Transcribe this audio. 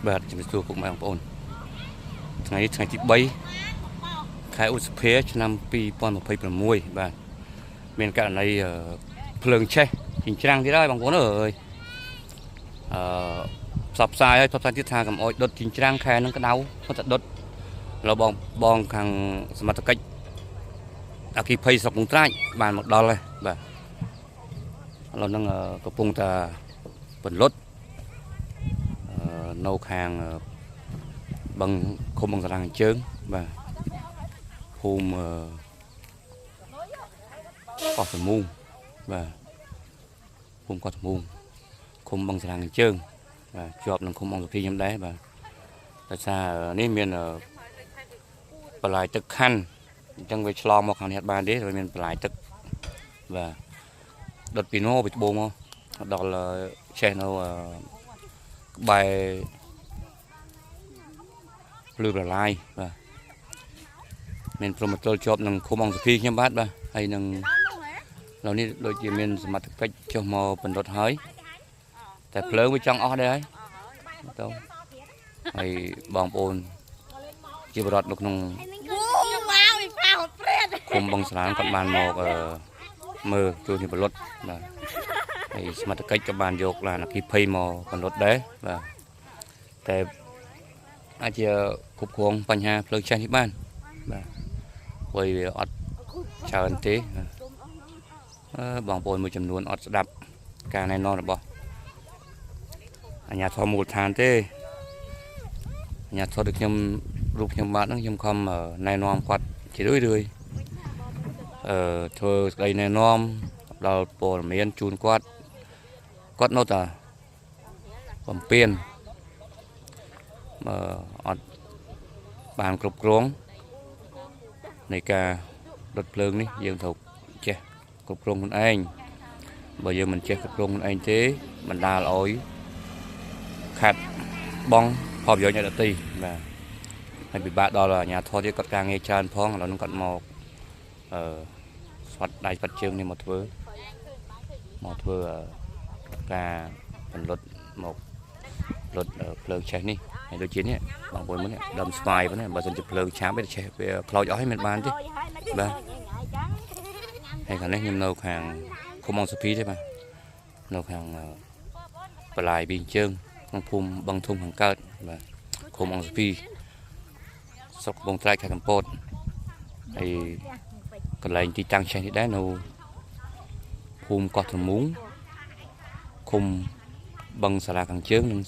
បាទជំរាបសួរពុកម៉ែបងប្អូនថ្ងៃនេះថ្ងៃទី3ខែឧសភាឆ្នាំ2026បាទមានករណីភ្លើងឆេះចិញ្ច្រាំងទៀតហើយបងប្អូនអើយផ្សព្វផ្សាយឲ្យផ្សព្វផ្សាយទៀតថាកុំអោយដុតចិញ្ច្រាំងខែនឹងក្តៅគាត់តែដុតเราបងខាងសមត្ថកិច្ចអគ្គិភ័យស្រុកមុងត្រាចបានមកដល់ហើយបាទឥឡូវហ្នឹងកំពុងតែបន្លត់នៅខាងបឹងឃុំបឹងសារ៉ាំងជើងបាទភូមិកោះសមូងបាទភូមិកោះសមូងឃុំបឹងសារ៉ាំងជើងបាទជាប់នឹងឃុំអង្គសុភីខ្ញុំដែរបាទដោយសារនេះមានបន្លាយទឹកខណ្ឌអញ្ចឹងវាឆ្លងមកខាងនេះអត់បានទេវាមានបន្លាយទឹកបាទដុតពីណូពីត្បូងមកដល់ឆេះនៅក្បែរភ្លឺប្រឡាយបាទមានព្រមទល់ជាប់នឹងឃុំអង្គសុភីខ្ញុំបាទហើយនឹងឥឡូវនេះដូចជាមានសមត្ថកិច្ចចុះមកបណ្ដុតហើយតែភ្លើងវាចង់អស់ដែរហើយទៅហើយបងប្អូនជាបរិវត្តនៅក្នុងឃុំបឹងស្រានគាត់បានមកមើលជួយពីបលុតបាទហើយសមត្ថកិច្ចក៏បានយកឡានអគ្គិភ័យមកបណ្ដុតដែរបាទតែអាចជាគ្រប់គ្រងបញ្ហាភ្លើងឆេះនេះបានបាទព្រោះវាអត់ច្រើនទេបងប្អូនមួយចំនួនអត់ស្ដាប់ការណែនាំរបស់អាជ្ញាធរមូលដ្ឋានទេអាជ្ញាធរដូចខ្ញុំរូបខ្ញុំបាទហ្នឹងខ្ញុំខំណែនាំគាត់ជារឿយធ្វើស្ដីណែនាំដល់ព័ត៌មានជូនគាត់នៅតែបំពេញអត់បានគ្រប់គ្រងនៃការដុតភ្លើងនេះយើងត្រូវចេះគ្រប់គ្រងខ្លួនឯងបើយើងមិនចេះគ្រប់គ្រងខ្លួនឯងទេបណ្ដាលឲ្យខាត់បងផលប្រយោជន៍អ្នកដទៃបាទហើយពិបាកដល់អាជ្ញាធរទៀតគាត់ការងារច្រើនផងឥឡូវនឹងគាត់មកស្វាត់ដៃស្វាត់ជើងនេះមកធ្វើការបន្លត់មកលត់ភ្លើងឆេះនេះហើយដូចជានេះបងប្អូនមើលដើមស្វាយហ្នឹងបើសិនជាភ្លើងឆាបវាឆេះវាខ្លោចអស់ហើយមិនបានទេបាទហើយខាងនេះខ្ញុំនៅខាងឃុំអង្គសុភីទេបាទនៅខាងបន្លាយពីជើងក្នុងភូមិបឹងធំខាងកើតបាទឃុំអង្គសុភីស្រុកកំពង់ត្រាចខេត្តកំពតហើយកន្លែងទីតាំងឆេះនេះដែរនៅភូមិកោះត្រមូងឃុំបឹងសារ៉ាខាងជើងនិង